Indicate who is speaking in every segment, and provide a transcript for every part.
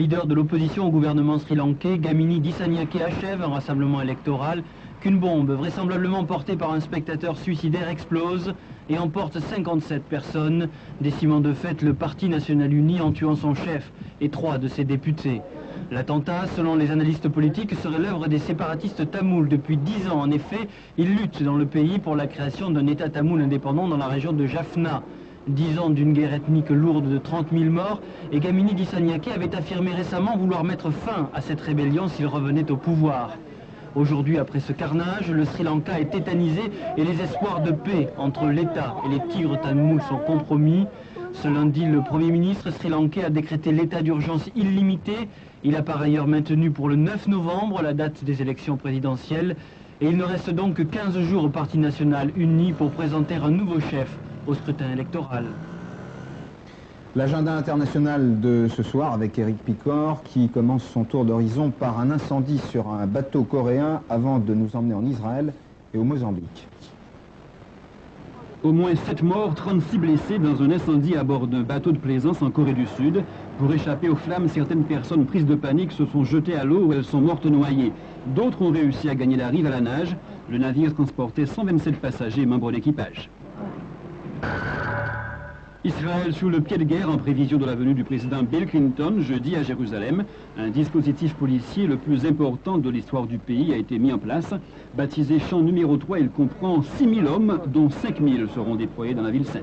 Speaker 1: leader de l'opposition au gouvernement sri-lankais, Gamini Dissanayake, achève un rassemblement électoral qu'une bombe, vraisemblablement portée par un spectateur suicidaire, explose et emporte 57 personnes, décimant de fait le Parti national uni en tuant son chef et 3 de ses députés. L'attentat, selon les analystes politiques, serait l'œuvre des séparatistes tamouls. Depuis 10 ans, en effet, ils luttent dans le pays pour la création d'un État tamoul indépendant dans la région de Jaffna. 10 ans d'une guerre ethnique lourde de 30 000 morts, et Gamini Dissanayake avait affirmé récemment vouloir mettre fin à cette rébellion s'il revenait au pouvoir. Aujourd'hui, après ce carnage, le Sri Lanka est tétanisé et les espoirs de paix entre l'État et les tigres tamouls sont compromis. Ce lundi, le Premier ministre sri-lankais a décrété l'état d'urgence illimité. Il a par ailleurs maintenu pour le 9 novembre la date des élections présidentielles. Et il ne reste donc que 15 jours au Parti national uni pour présenter un nouveau chef au scrutin électoral.
Speaker 2: L'agenda international de ce soir avec Éric Picor qui commence son tour d'horizon par un incendie sur un bateau coréen avant de nous emmener en Israël et au Mozambique.
Speaker 3: Au moins 7 morts, 36 blessés dans un incendie à bord d'un bateau de plaisance en Corée du Sud. Pour échapper aux flammes, certaines personnes prises de panique se sont jetées à l'eau où elles sont mortes noyées. D'autres ont réussi à gagner la rive à la nage. Le navire transportait 127 passagers et membres d'équipage. Israël sous le pied de guerre en prévision de la venue du président Bill Clinton jeudi à Jérusalem. Un dispositif policier le plus important de l'histoire du pays a été mis en place. Baptisé champ numéro 3, il comprend 6 000 hommes, dont 5 000 seront déployés dans la ville sainte.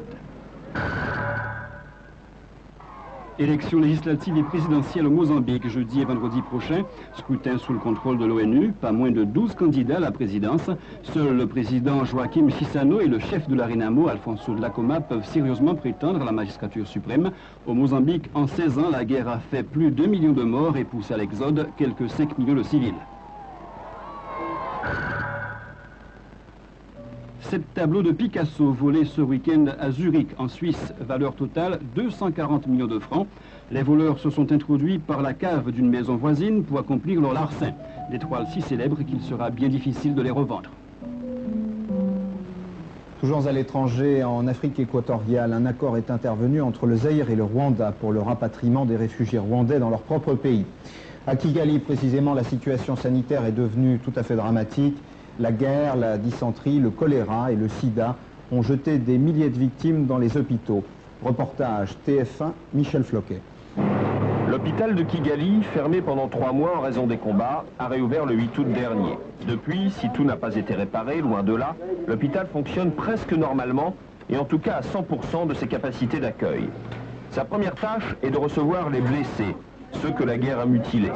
Speaker 3: Élections législatives et présidentielles au Mozambique jeudi et vendredi prochain. Scrutin sous le contrôle de l'ONU. Pas moins de 12 candidats à la présidence. Seul le président Joaquim Chissano et le chef de la Renamo, Alfonso Dhlakoma, peuvent sérieusement prétendre à la magistrature suprême. Au Mozambique, en 16 ans, la guerre a fait plus de 2 millions de morts et poussé à l'exode quelques 5 millions de civils. 7 tableaux de Picasso volés ce week-end à Zurich, en Suisse, valeur totale 240 millions de francs. Les voleurs se sont introduits par la cave d'une maison voisine pour accomplir leur larcin. Des toiles si célèbres qu'il sera bien difficile de les revendre.
Speaker 2: Toujours à l'étranger, en Afrique équatoriale, un accord est intervenu entre le Zaïre et le Rwanda pour le rapatriement des réfugiés rwandais dans leur propre pays. À Kigali, précisément, la situation sanitaire est devenue tout à fait dramatique. La guerre, la dysenterie, le choléra et le sida ont jeté des milliers de victimes dans les hôpitaux. Reportage TF1, Michel Floquet.
Speaker 4: L'hôpital de Kigali, fermé pendant 3 mois en raison des combats, a réouvert le 8 août dernier. Depuis, si tout n'a pas été réparé, loin de là, l'hôpital fonctionne presque normalement et en tout cas à 100% de ses capacités d'accueil. Sa première tâche est de recevoir les blessés, ceux que la guerre a mutilés.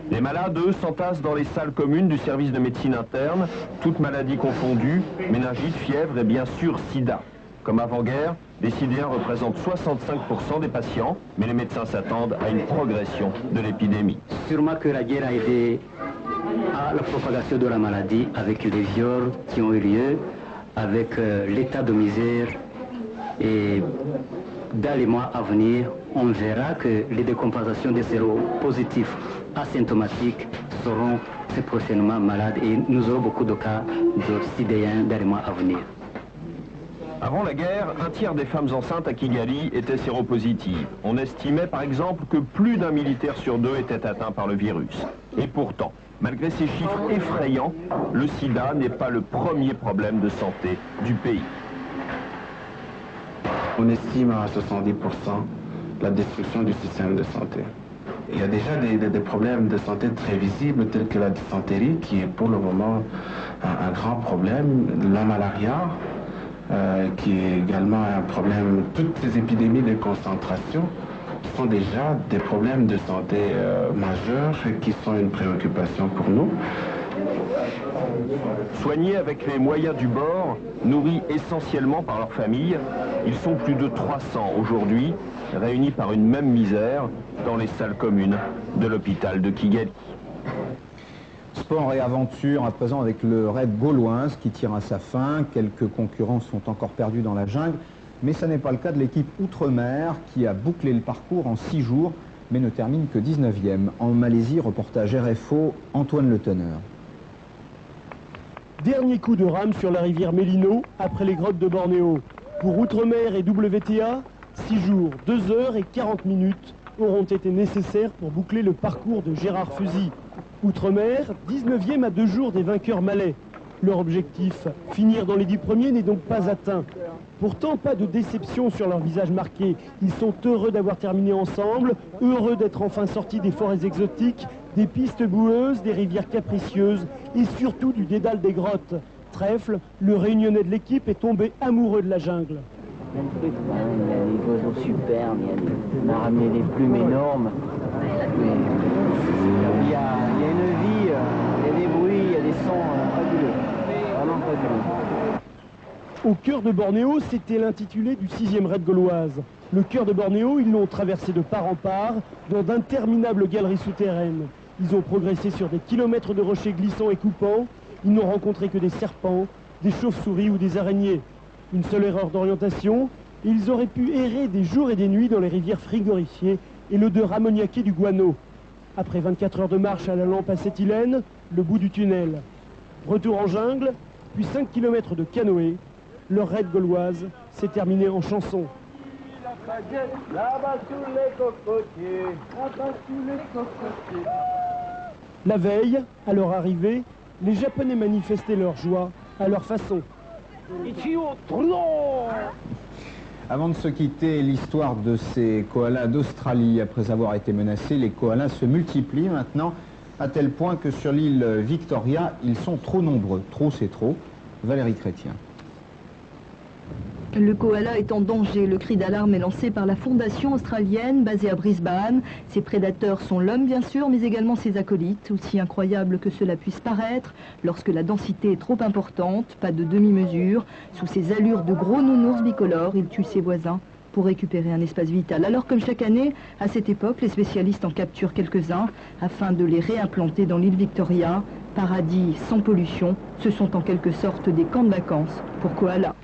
Speaker 4: Les malades, eux, s'entassent dans les salles communes du service de médecine interne, toutes maladies confondues, méningite, fièvre et bien sûr sida. Comme avant-guerre, les sidéens représentent 65% des patients, mais les médecins s'attendent à une progression de l'épidémie.
Speaker 5: Sûrement que la guerre a aidé à la propagation de la maladie avec les viols qui ont eu lieu, avec l'état de misère et dans les mois à venir, on verra que les décompensations des séropositifs asymptomatiques seront très prochainement malades et nous aurons beaucoup de cas de sidéens dans les mois à venir.
Speaker 4: Avant la guerre, un tiers des femmes enceintes à Kigali étaient séropositives. On estimait par exemple que plus d'un militaire sur 2 était atteint par le virus. Et pourtant, malgré ces chiffres effrayants, le sida n'est pas le premier problème de santé du pays.
Speaker 6: On estime à 70% la destruction du système de santé. Il y a déjà des problèmes de santé très visibles tels que la dysenterie qui est pour le moment un grand problème, la malaria qui est également un problème. Toutes ces épidémies de concentration sont déjà des problèmes de santé majeurs qui sont une préoccupation pour nous.
Speaker 4: Soignés avec les moyens du bord, nourris essentiellement par leur famille, ils sont plus de 300 aujourd'hui, réunis par une même misère dans les salles communes de l'hôpital de Kigali.
Speaker 2: Sport et aventure à présent avec le raid gauloise qui tire à sa fin. Quelques concurrents sont encore perdus dans la jungle, mais ce n'est pas le cas de l'équipe Outre-mer qui a bouclé le parcours en 6 jours, mais ne termine que 19e. En Malaisie, reportage RFO, Antoine Le Teneur.
Speaker 7: Dernier coup de rame sur la rivière Mélino après les grottes de Bornéo. Pour Outre-mer et WTA, 6 jours, 2 heures et 40 minutes auront été nécessaires pour boucler le parcours de Gérard Fusy. Outre-mer, 19e à 2 jours des vainqueurs malais. Leur objectif, finir dans les 10 premiers, n'est donc pas atteint. Pourtant, pas de déception sur leur visage marqué. Ils sont heureux d'avoir terminé ensemble, heureux d'être enfin sortis des forêts exotiques, des pistes boueuses, des rivières capricieuses et surtout du dédale des grottes. Trèfle, le réunionnais de l'équipe, est tombé amoureux de la jungle.
Speaker 8: Il y a des oiseaux superbes, on a ramené des plumes énormes. Il y a une vie, il y a des bruits, il y a des sons fabuleux, vraiment fabuleux.
Speaker 7: Au cœur de Bornéo, c'était l'intitulé du 6e raid gauloise. Le cœur de Bornéo, ils l'ont traversé de part en part, dans d'interminables galeries souterraines. Ils ont progressé sur des kilomètres de rochers glissants et coupants. Ils n'ont rencontré que des serpents, des chauves-souris ou des araignées. Une seule erreur d'orientation, et ils auraient pu errer des jours et des nuits dans les rivières frigorifiées et l'odeur ammoniaquée du guano. Après 24 heures de marche à la lampe acétylène, le bout du tunnel. Retour en jungle, puis 5 km de canoë. Leur raid gauloise s'est terminé en chanson. La veille, à leur arrivée, les Japonais manifestaient leur joie à leur façon.
Speaker 2: Avant de se quitter, l'histoire de ces koalas d'Australie. Après avoir été menacés, les koalas se multiplient maintenant, à tel point que sur l'île Victoria, ils sont trop nombreux. Trop, c'est trop. Valérie Chrétien.
Speaker 9: Le koala est en danger. Le cri d'alarme est lancé par la fondation australienne basée à Brisbane. Ses prédateurs sont l'homme bien sûr, mais également ses acolytes. Aussi incroyable que cela puisse paraître, lorsque la densité est trop importante, pas de demi-mesure, sous ses allures de gros nounours bicolores, il tue ses voisins pour récupérer un espace vital. Alors comme chaque année, à cette époque, les spécialistes en capturent quelques-uns afin de les réimplanter dans l'île Victoria. Paradis sans pollution, ce sont en quelque sorte des camps de vacances pour koalas.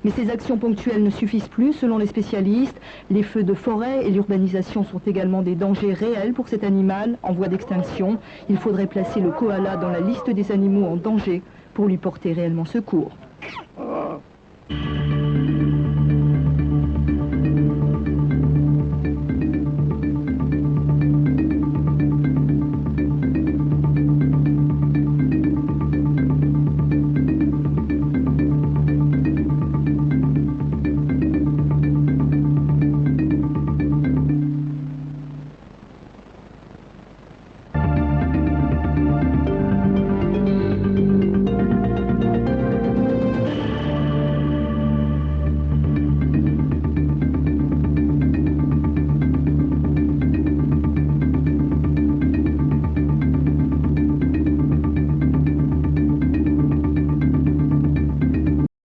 Speaker 9: Mais ces actions ponctuelles ne suffisent plus, selon les spécialistes. Les feux de forêt et l'urbanisation sont également des dangers réels pour cet animal en voie d'extinction. Il faudrait placer le koala dans la liste des animaux en danger pour lui porter réellement secours.